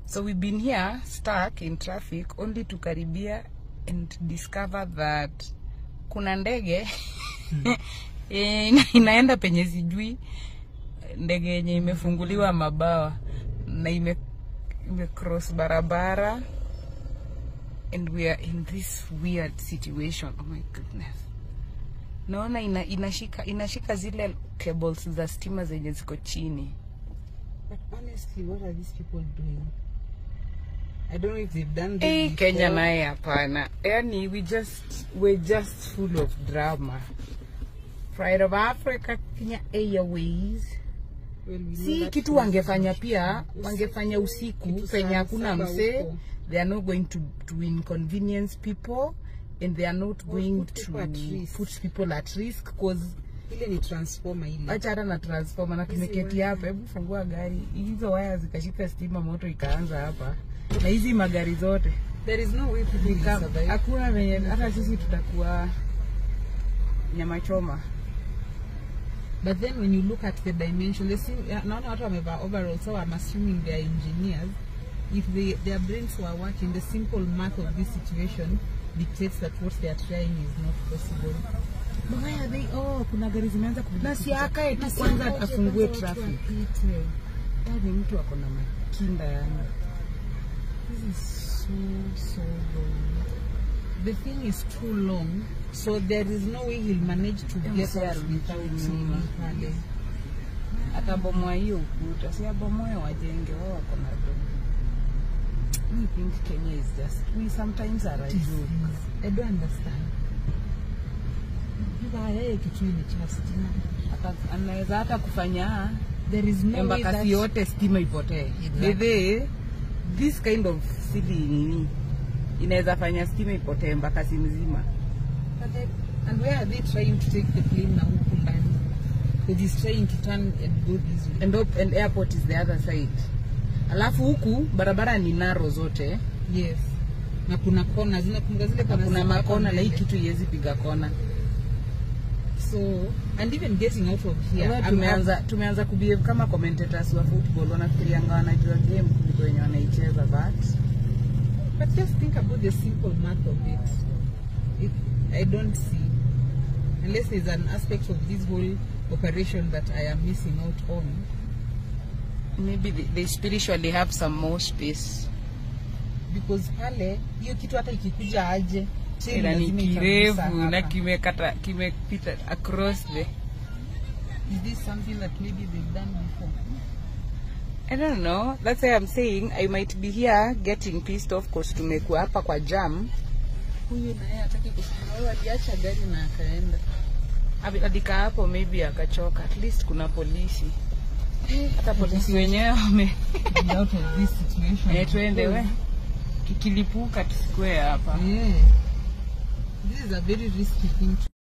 So we've been here stuck in traffic only to karibia and discover that kuna ndege inaenda penye sijui, ndege yenye imefunguliwa mabawa na ime cross barabara, and we are in this weird situation. Oh my goodness. Naona inashika zile cables za stima zenye ziko chini. But honestly, what are these people doing? I don't know if they've done this before. Kenya nae hapana. Yani we're just full of drama. Pride of Africa, Kenya Airways. Well, Si kitu wangefanya pia, wangefanya usiku penye hakuna mse. They are not going to inconvenience people, and they are not going to put people at risk, because ile ni transformer ile. Acha hata na transformer na tumeketi hapa, hebu fungua gari. Hizo waya zikashika stima, moto ikaanza hapa. Na hizi magari zote. There is no way people can survive. Hakuna venye hata sisi tutakuwa nyama choma. But then when you look at the dimension, they seem not overall, so I'm assuming they are engineers. If their brains were working, the simple math of this situation dictates that what they are trying is not possible. But why are they? Oh, kuna gari zimeanza kupita. Na si akae tu kwanza afungue traffic. Yaani mtu ako na makinda yani. This is so long. The thing is too long, so there is no way he'll manage to get there without someone. Atabomoa hiyo ukuta, si abomoe wajenge wao wako na domo. I think Kenya is just, we sometimes are a joke. I don't understand. Kitu ni cha stima. Anaweza hata kufanya there is no way that yote stima ipotee. This kind of silly nini inaweza fanya stima ipotee mbakasi mzima. And where are they trying to take the plane now? Because he's trying to turn and go this way. And airport is the other side. Alafu huku barabara ni narrow zote. Yes. Na kuna kona, kuna makona na hii kitu iwezi piga kona. So, and even getting out of here, tumeanza kubehave kama commentators wa football, wanafikirianga wanajua game kuliko wenye wanaicheza, but just think about the simple math of it. I don't see, unless there's an aspect of this whole operation that I am missing out on. Maybe they spiritually have some more space. Because pale, hiyo kitu hata ikikuja aje, ni kirefu na kimepita across the. Is this something that maybe they've done before? I don't know. That's why I'm saying I might be here getting pissed off because tumekuwa hapa kwa jam. Huyu naye hataki kusimama, aliacha gari na akaenda. Adika hapo maybe akachoka. At least kuna polisi. Hata polisi wenyewe wame out of this situation. Tuende we. Kikilipuka tusikwe hapa. Yeah. This is a very risky thing